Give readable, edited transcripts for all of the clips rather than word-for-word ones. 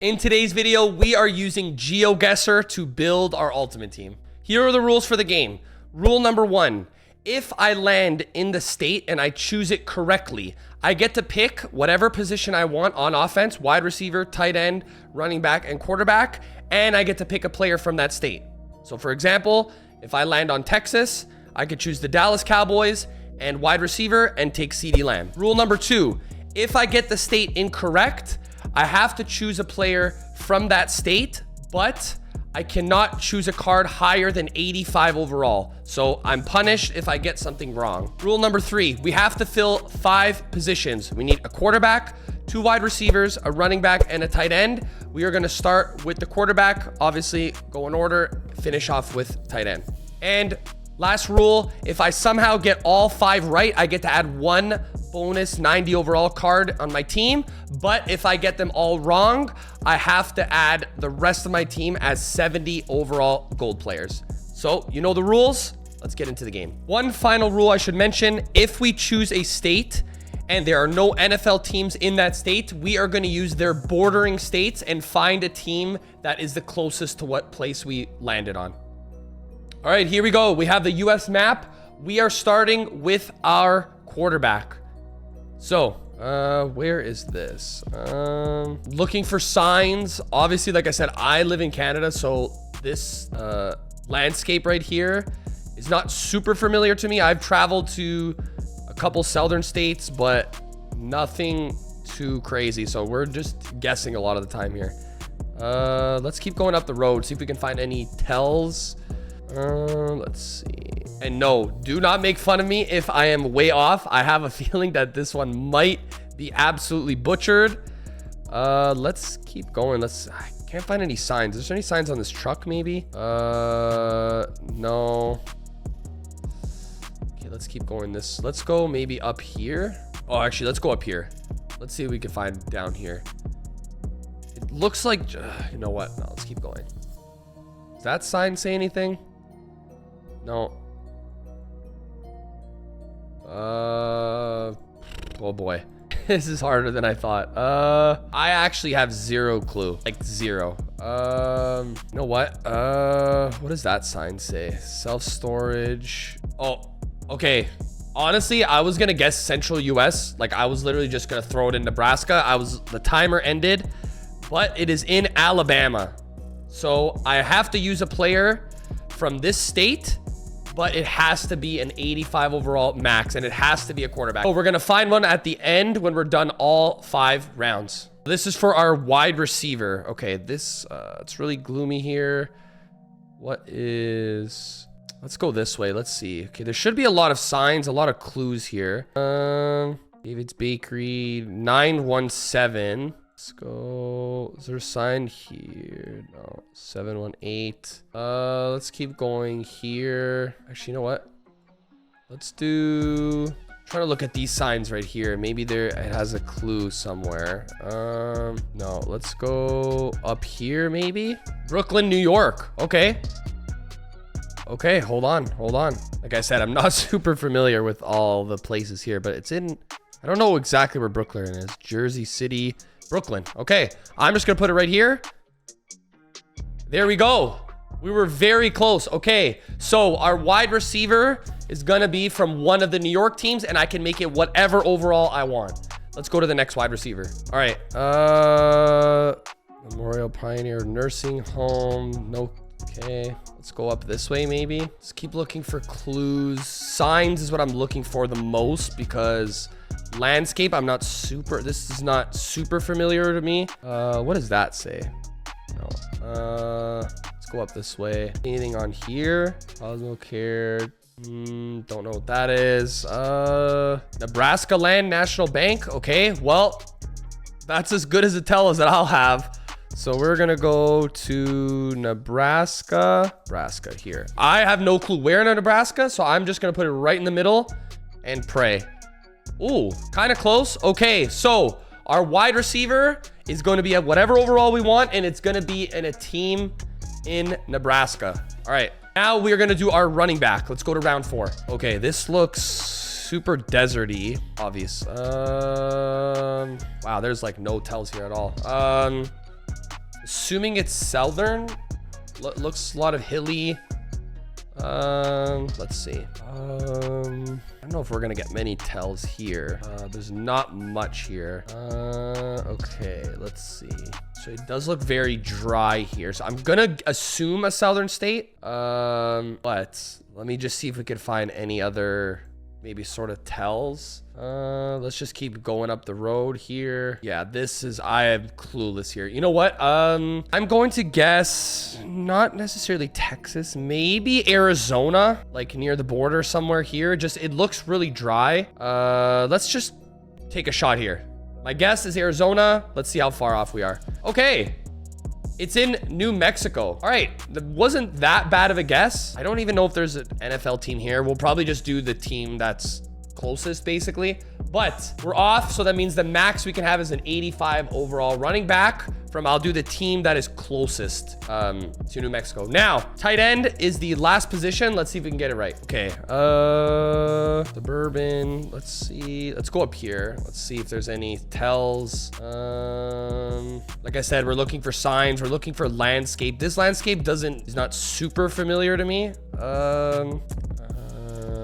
In today's video, we are using Geoguessr to build our ultimate team. Here are the rules for the game. Rule number 1, if I land in the state and I choose it correctly, I get to pick whatever position I want on offense, wide receiver, tight end, running back, and quarterback, and I get to pick a player from that state. So for example, if I land on Texas, I could choose the Dallas Cowboys and wide receiver and take CeeDee Lamb. Rule number 2, if I get the state incorrect, I have to choose a player from that state, but I cannot choose a card higher than 85 overall. So I'm punished if I get something wrong. Rule number 3, we have to fill 5 positions. We need a quarterback, 2 wide receivers, a running back, and a tight end. We are going to start with the quarterback, obviously go in order, finish off with tight end. And last rule, if I somehow get all 5 right, I get to add 1 bonus 90 overall card on my team. But if I get them all wrong, I have to add the rest of my team as 70 overall gold players. So you know the rules. Let's get into the game. One final rule I should mention, if we choose a state and there are no NFL teams in that state, we are going to use their bordering states and find a team that is the closest to what place we landed on. All right, here we go. We have the US map. We are starting with our quarterback. So, where is this? Looking for signs. Obviously, like I said, I live in Canada, so this landscape right here is not super familiar to me. I've traveled to a couple southern states, but nothing too crazy. So we're just guessing a lot of the time here. Let's keep going up the road, see if we can find any tells. Let's see. And no, do not make fun of me if I am way off. I have a feeling that this one might be absolutely butchered. Let's keep going. I can't find any signs. Is there any signs on this truck maybe? No. Okay, let's keep going let's go maybe up here. Oh, actually, let's go up here. Let's see what we can find down here. It looks like, you know what? No, let's keep going. Does that sign say anything? No. Oh boy. This is harder than I thought. I actually have 0 clue. Like 0. You know what? What does that sign say? Self-storage. Oh, okay. Honestly, I was gonna guess Central US. Like I was literally just gonna throw it in Nebraska. The timer ended, but it is in Alabama. So I have to use a player from this state, but it has to be an 85 overall max, and it has to be a quarterback. So we're gonna find one at the end when we're done all 5 rounds. This is for our wide receiver. Okay, this it's really gloomy here. Let's go this way. Let's see. Okay, there should be a lot of signs, a lot of clues here. David's Bakery 917. Let's go. Is there a sign here? No. 718. Let's keep going here. Actually, you know what? Let's do... trying to look at these signs right here. Maybe it has a clue somewhere. No. Let's go up here, maybe? Brooklyn, New York. Okay. Okay, hold on. Like I said, I'm not super familiar with all the places here, but it's in... I don't know exactly where Brooklyn is. Jersey City... Brooklyn. Okay, I'm just gonna put it right here. There we go. We were very close. Okay, so our wide receiver is gonna be from one of the New York teams, and I can make it whatever overall I want. Let's go to the next wide receiver. All right. Memorial Pioneer Nursing Home. No. Okay, let's go up this way maybe. Let's keep looking for clues. Signs is what I'm looking for the most, because landscape, this is not super familiar to me. What does that say? No. Let's go up this way. Anything on here? Cosmo Care. Don't know what that is. Nebraska Land National Bank. Okay, well, that's as good as a tell as that I'll have. So we're gonna go to Nebraska here. I have no clue where in Nebraska, so I'm just gonna put it right in the middle and pray. Ooh, kind of close. Okay, so our wide receiver is going to be at whatever overall we want, and it's going to be in a team in Nebraska. All right, now we're going to do our running back. Let's go to round 4. Okay, this looks super deserty, obvious. Wow, there's like no tells here at all. assuming it's southern. Looks a lot of hilly. Let's see. I don't know if we're gonna get many tells here. There's not much here. Okay, let's see. So it does look very dry here. So I'm gonna assume a southern state. But let me just see if we can find any other maybe sort of tells. Let's just keep going up the road here. Yeah, I am clueless here. You know what? I'm going to guess not necessarily Texas, maybe Arizona, like near the border somewhere here. Just, it looks really dry. Let's just take a shot here. My guess is Arizona. Let's see how far off we are. Okay. It's in New Mexico. All right, that wasn't that bad of a guess. I don't even know if there's an NFL team here. We'll probably just do the team that's closest, basically. But we're off, so that means the max we can have is an 85 overall running back from, I'll do the team that is closest to New Mexico. Now, tight end is the last position. Let's see if we can get it right. Okay, suburban, let's see. Let's go up here. Let's see if there's any tells. Like I said, we're looking for signs. We're looking for landscape. This landscape is not super familiar to me.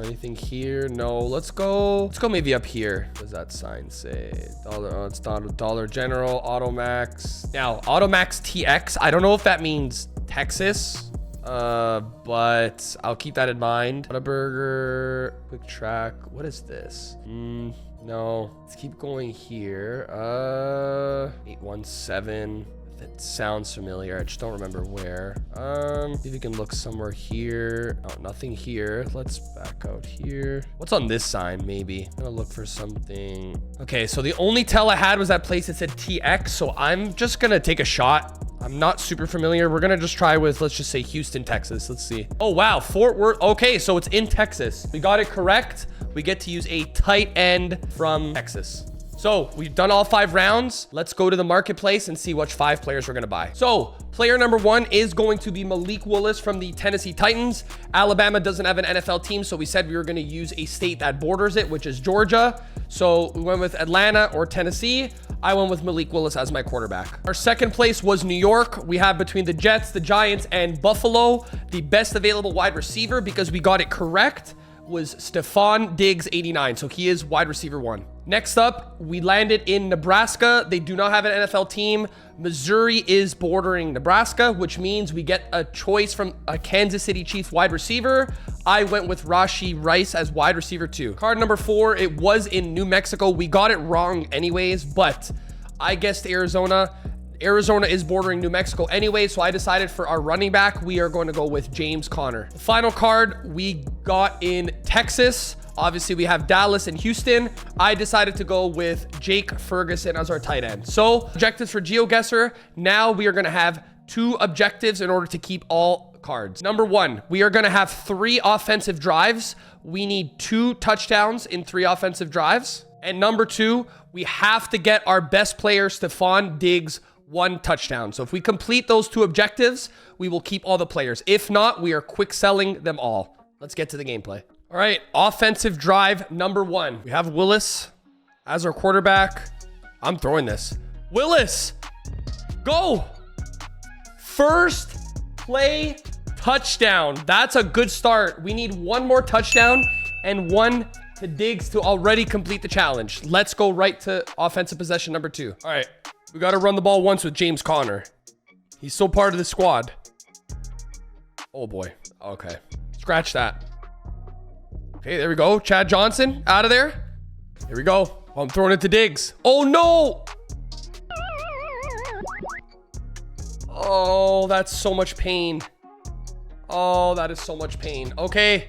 Anything here? No. Let's go maybe up here. What does that sign say? Dollar. Oh, it's not Dollar General. Automax. Now, Automax TX. I don't know if that means Texas. But I'll keep that in mind. Whataburger. Quick Track. What is this? No. Let's keep going here. 817. That sounds familiar. I just don't remember where. See if we can look somewhere here. Oh, nothing here. Let's back out here. What's on this sign? Maybe. I'm gonna look for something. Okay, so the only tell I had was that place that said TX. So I'm just gonna take a shot. I'm not super familiar. We're gonna just try with, let's just say Houston, Texas. Let's see. Oh, wow. Fort Worth. Okay, so it's in Texas. We got it correct. We get to use a tight end from Texas. So we've done all 5 rounds. Let's go to the marketplace and see which 5 players we're going to buy. So player number 1 is going to be Malik Willis from the Tennessee Titans. Alabama doesn't have an NFL team, so we said we were going to use a state that borders it, which is Georgia. So we went with Atlanta or Tennessee. I went with Malik Willis as my quarterback. Our second place was New York. We have between the Jets, the Giants, and Buffalo, the best available wide receiver, because we got it correct, was Stephon Diggs, 89. So he is wide receiver 1. Next up, we landed in Nebraska. They do not have an NFL team. Missouri is bordering Nebraska, which means we get a choice from a Kansas City Chiefs wide receiver. I went with Rashee Rice as wide receiver 2. Card number 4, it was in New Mexico. We got it wrong anyways, but I guessed Arizona. Arizona is bordering New Mexico anyway, so I decided for our running back, we are going to go with James Conner. The final card we got in Texas. Obviously, we have Dallas and Houston. I decided to go with Jake Ferguson as our tight end. So, objectives for Geoguessr. Now we are going to have 2 objectives in order to keep all cards. Number 1, we are going to have 3 offensive drives. We need 2 touchdowns in 3 offensive drives. And number 2, we have to get our best player, Stephon Diggs, 1 touchdown. So if we complete those 2 objectives, we will keep all the players. If not, we are quick selling them all. Let's get to the gameplay. All right, offensive drive number 1. We have Willis as our quarterback. I'm throwing this. Willis, go. First play touchdown. That's a good start. We need 1 more touchdown and 1 to Diggs to already complete the challenge. Let's go right to offensive possession number 2. All right, we got to run the ball once with James Conner. He's still part of the squad. Oh boy. Okay, scratch that. Okay, there we go. Chad Johnson out of there. Here we go. Oh, I'm throwing it to Diggs. Oh, no. Oh, that's so much pain. Oh, that is so much pain. Okay,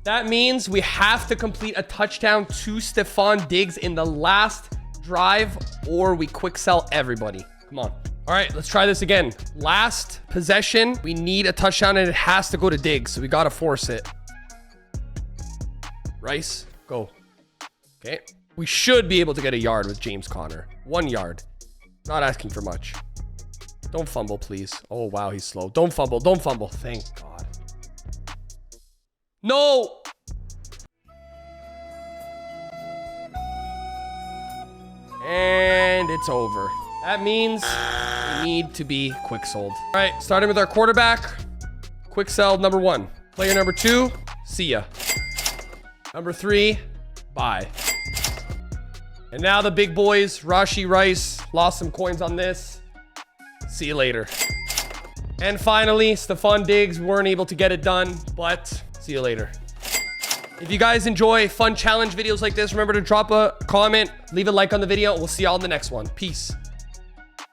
that means we have to complete a touchdown to Stephon Diggs in the last drive, or we quick sell everybody. Come on. All right, let's try this again. Last possession. We need a touchdown, and it has to go to Diggs, so we got to force it. Rice, go. Okay. We should be able to get a yard with James Conner. 1 yard. Not asking for much. Don't fumble, please. Oh, wow, he's slow. Don't fumble. Don't fumble. Thank God. No! And it's over. That means we need to be quick sold. All right, starting with our quarterback. Quick sell number 1. Player number 2, see ya. Number 3, bye. And now the big boys, Rashi Rice, lost some coins on this. See you later. And finally, Stephon Diggs, weren't able to get it done, but see you later. If you guys enjoy fun challenge videos like this, remember to drop a comment, leave a like on the video. We'll see y'all in the next one. Peace.